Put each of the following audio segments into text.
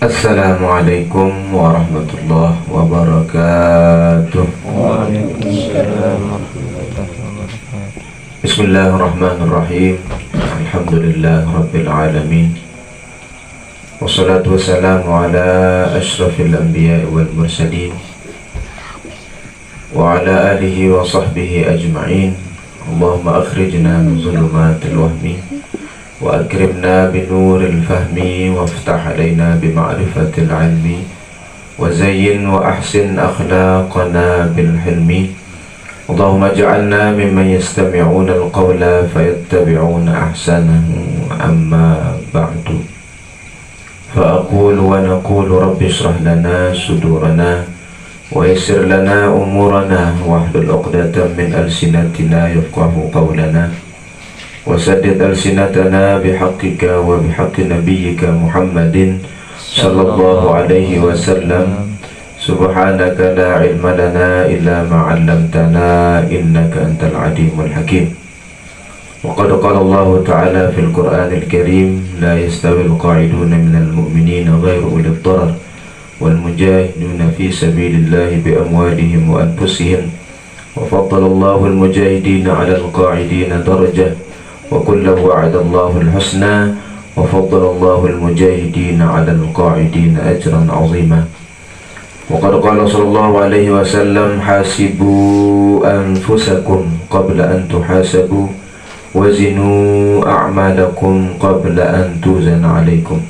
Assalamualaikum warahmatullahi wabarakatuh. Bismillahirrahmanirrahim. Alhamdulillah rabbil alamin. Wassalatu wassalamu ala ashrafil anbiya wal mursalin wa ala alihi wa sahbihi ajma'in. Allahumma akhrijna min zulumatil wahmi wa akrimna binuril fahmi waftah alaina bima'rifatil ilmi wa zayyin wa ahsin akhlaqana bil hilmi. Allahumma ja'alna mimman yastami'una al-qawla fayattabi'una ahsanahu. Amma ba'du, fa'aqulu wa naqulu rabbi shrah lana sudurana wa yassir lana umurana wahlul 'uqdatam min alsinatina yafqahu qawlana wa saddid alsinatana bihaqqika wa bihaqqi nabiyyika Muhammadin sallallahu alaihi wasallam. Subhanaka la ilma lana illa ma 'allamtana innaka antal alimul hakim. Wa qad qala Allah ta'ala fil Qur'anil Karim la yastawil qa'iduna minal mu'minina ghairu ulil darar wal mujahiduna fi sabilillahi bi amwalihim wa anfusihim wa faddala Allahu al mujahidina 'alal qa'idina darajah wa kullahu wa'ada Allahu al husna wa faddala Allahu al mujahidina 'alal qa'idina ajran 'azima. Waqad qala sallallahu alaihi wasallam hasibu anfusakum qabla an tuhasabu wazinu a'malakum qabla an tuzana alaikum.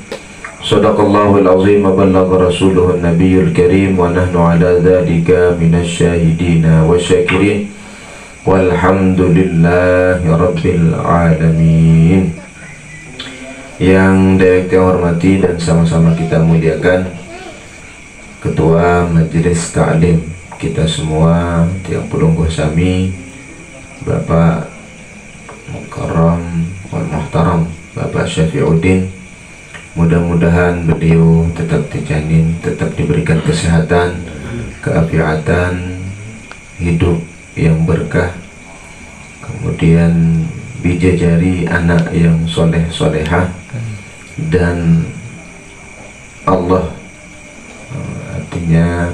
Sadaqallahul azim wa ballagha rasuluhun nabiyyul karim wa nahnu ala dhalika minasy syahidina wasyakirin walhamdulillahi rabbil alamin. Yang direct yang hormati dan sama-sama kita muliakan Ketua Majelis Ta'lim kita semua, Tiang Pulungguh Sami, Bapak Mukarram wal Muhtaram, Bapak Syafi'uddin. Mudah-mudahan beliau tetap dijamin, tetap diberikan kesehatan, keafiatan, hidup yang berkah, kemudian bijajari anak yang soleh-solehah, dan Allah artinya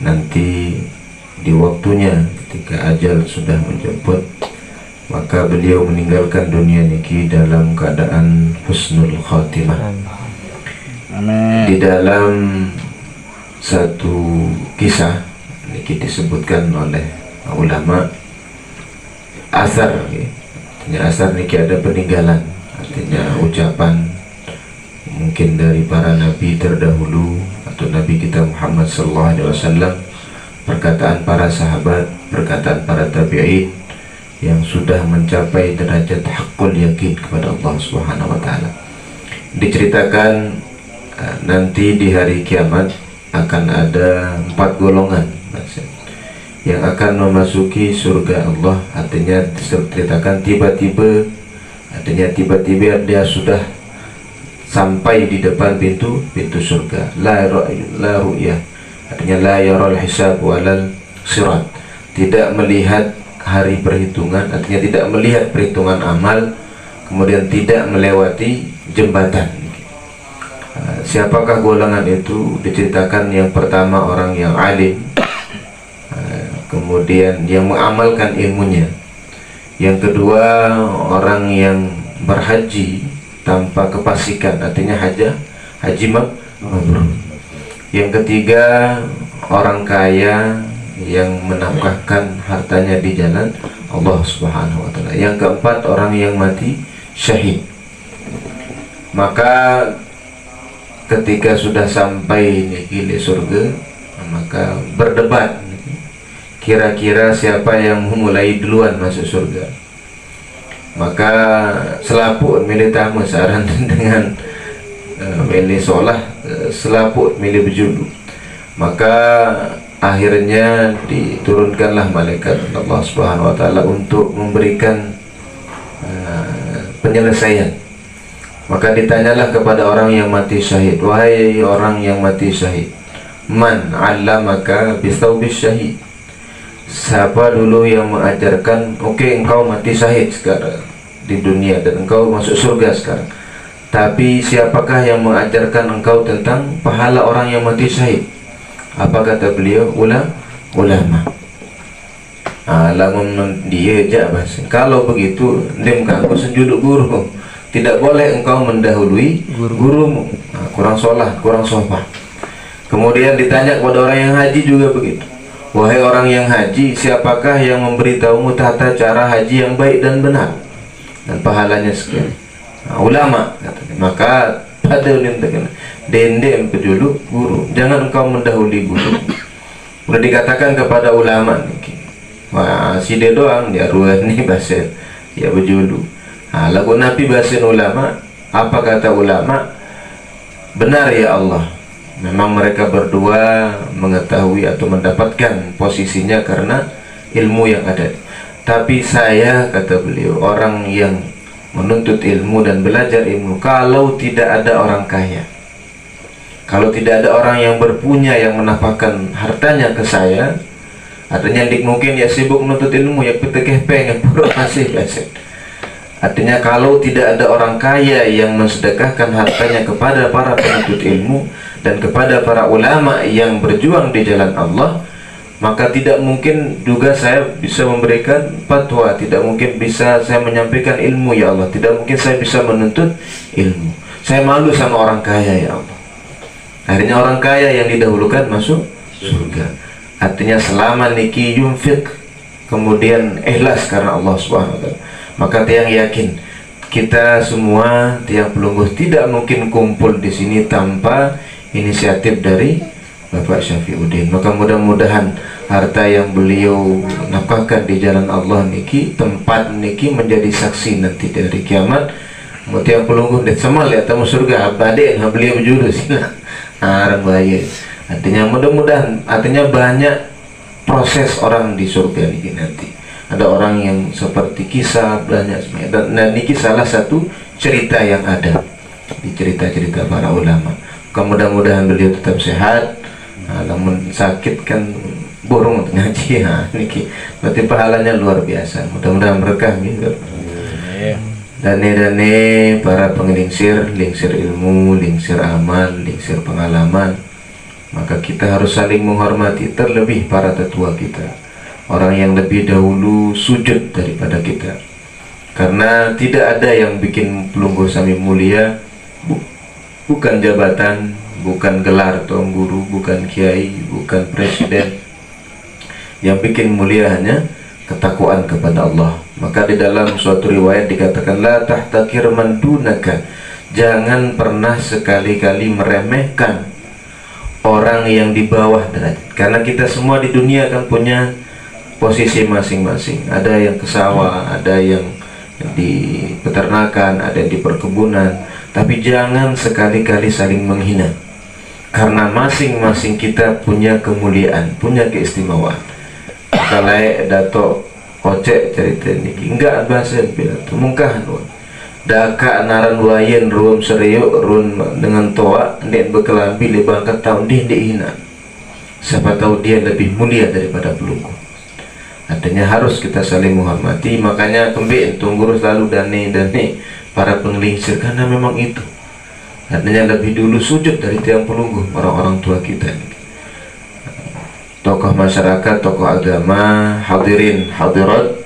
nanti di waktunya ketika ajal sudah menjemput, maka beliau meninggalkan dunia niki dalam keadaan husnul khatimah. Amin. Di dalam satu kisah niki disebutkan oleh ulama asar, artinya asar niki ada peninggalan, artinya ucapan mungkin dari para nabi terdahulu atau Nabi kita Muhammad sallallahu alaihi wasallam, perkataan para sahabat, perkataan para tabi'in yang sudah mencapai derajat haqqul yakin kepada Allah Subhanahu wa taala. Diceritakan nanti di hari kiamat akan ada 4 golongan yang akan memasuki surga Allah. Artinya diceritakan tiba-tiba, artinya tiba-tiba dia sudah sampai di depan pintu surga. La ru'yah, artinya la yaral hisab walal sirat, tidak melihat hari perhitungan, artinya tidak melihat perhitungan amal, kemudian tidak melewati jembatan. Siapakah golongan itu? Diceritakan yang pertama orang yang alim, kemudian yang mengamalkan ilmunya. Yang kedua orang yang berhaji tanpa kefasikan, artinya haji mabrur. Yang ketiga orang kaya yang menafkahkan hartanya di jalan Allah Subhanahu wa taala. Yang keempat orang yang mati syahid. Maka ketika sudah sampai di surga, maka berdebat kira-kira siapa yang memulai duluan masuk surga. Maka selaput milih tamu saran dengan milih solah, selaput milih berjulu. Maka akhirnya diturunkanlah malaikat Allah Subhanahu wa taala untuk memberikan penyelesaian. Maka ditanyalah kepada orang yang mati syahid, wahai orang yang mati syahid, man 'allamaka bisawbis syahid? Siapa dulu yang mengajarkan, oke, engkau mati syahid sekarang di dunia dan engkau masuk surga sekarang, Tapi siapakah yang mengajarkan engkau tentang pahala orang yang mati syahid? Apa kata beliau? Ulama. Lamun dia je bahasa. Kalau begitu, engkau sujud guru. Tidak boleh engkau mendahului gurumu. Kurang sholat, kurang sopan. Kemudian ditanya kepada orang yang haji juga begitu. Wahai orang yang haji, siapakah yang memberitahumu tata cara haji yang baik dan benar dan pahalanya sekian? Ulama katanya. Maka pada ulintakan dendem pedulu guru. Jangan engkau mendahului guru. Udah dikatakan kepada ulama nih. Wah, si dia doang dia ruah nih bahasa ya berjulu. Lagu Nabi bahasa ulama. Apa kata ulama? Benar ya Allah. Memang mereka berdua mengetahui atau mendapatkan posisinya karena ilmu yang ada. Tapi saya, kata beliau, orang yang menuntut ilmu dan belajar ilmu, kalau tidak ada orang kaya, kalau tidak ada orang yang berpunya yang menafkahkan hartanya ke saya, artinya mungkin ya sibuk menuntut ilmu, ya petekeh pengen masih biasa. Artinya kalau tidak ada orang kaya yang mensedekahkan hartanya kepada para penuntut ilmu dan kepada para ulama yang berjuang di jalan Allah, maka tidak mungkin juga saya bisa memberikan fatwa, tidak mungkin bisa saya menyampaikan ilmu ya Allah, tidak mungkin saya bisa menuntut ilmu. Saya malu sama orang kaya ya Allah. Akhirnya orang kaya yang didahulukan masuk surga. Artinya selama niki yunfik, kemudian ikhlas karena Allah Subhanahu wa taala, maka tiang yakin kita semua tiang pelungguh tidak mungkin kumpul di sini tanpa inisiatif dari Bapak Syafiuddin. Maka mudah-mudahan harta yang beliau nafkahkan di jalan Allah niki, tempat niki menjadi saksi nanti dari kiamat. Mau tiang pelungguh dan semal ya tamu surga abadi yang beliau berjurus arang bahaya. Artinya mudah-mudahan, artinya banyak proses orang di surga niki nanti. Ada orang yang seperti kisah banyak sebenarnya. Dan niki salah satu cerita yang ada di cerita-cerita para ulama. Mudah-mudahan beliau tetap sehat. Namun sakit kan borong untuk ngaji niki. Berarti pahalanya luar biasa. Mudah-mudahan berkah gitu. Dane para pengelingsir, lingsir ilmu, lingsir amal, lingsir pengalaman. Maka kita harus saling menghormati, terlebih para tetua kita, orang yang lebih dahulu sujud daripada kita. Karena tidak ada yang bikin pelungguh sami mulia, bukan jabatan, bukan gelar tuan guru, bukan kiai, bukan presiden. Yang bikin mulia hanya ketakwaan kepada Allah. Maka di dalam suatu riwayat dikatakan, la tahtakir man dunaka, jangan pernah sekali-kali meremehkan orang yang di bawah derajat. Karena kita semua di dunia kan punya posisi masing-masing. Ada yang ke sawah, ada yang di peternakan, ada yang di perkebunan. Tapi jangan sekali-kali saling menghina, karena masing-masing kita punya kemuliaan, punya keistimewaan. Kalau dato ocek cerita ini enggak bahasa pidato mungkahan daka naran wayen ruam seriuk run dengan toa ndek berkelambi lebang ketau dia hina. Siapa tahu dia lebih mulia daripada pelungguh. Artinya harus kita saling menghormati. Makanya kembali tunggu selalu dani para pengelingsir, karena memang itu artinya lebih dulu sujud dari tiang pelungguh orang-orang tua kita. Tokoh masyarakat, tokoh agama, hadirin hadirat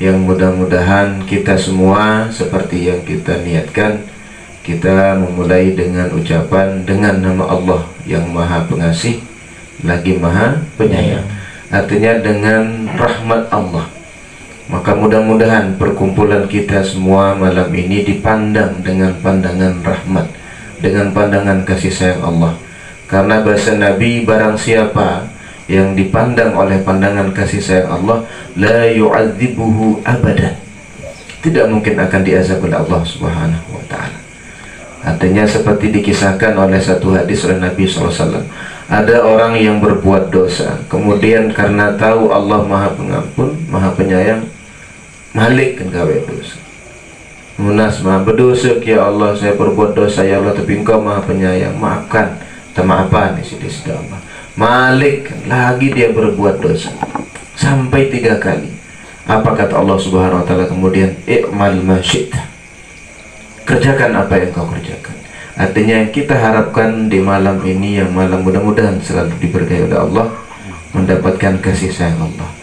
yang mudah-mudahan kita semua seperti yang kita niatkan, kita memulai dengan ucapan dengan nama Allah yang Maha Pengasih lagi Maha Penyayang. Artinya dengan rahmat Allah. Maka mudah-mudahan perkumpulan kita semua malam ini dipandang dengan pandangan rahmat, dengan pandangan kasih sayang Allah. Karena bahasa Nabi, barang siapa yang dipandang oleh pandangan kasih sayang Allah, la yu'adzibuhu abadan, tidak mungkin akan diazab oleh Allah Subhanahu wa ta'ala. Artinya seperti dikisahkan oleh satu hadis oleh Nabi SAW, ada orang yang berbuat dosa, kemudian karena tahu Allah Maha Pengampun, Maha Penyayang, malik kan gawe dosa. Munas maha berdosa ya Allah, saya berbuat dosa ya Allah, tapi Engkau Maha Penyayang, maafkan. Maafan di sini sudah Allah. Malik lagi dia berbuat dosa sampai 3 kali. Apa kata Allah Subhanahu wa ta'ala kemudian? I'mal ma syi'ta, kerjakan apa yang kau kerjakan. Artinya yang kita harapkan di malam ini, yang malam mudah-mudahan selalu diberkahi oleh Allah, mendapatkan kasih sayang Allah.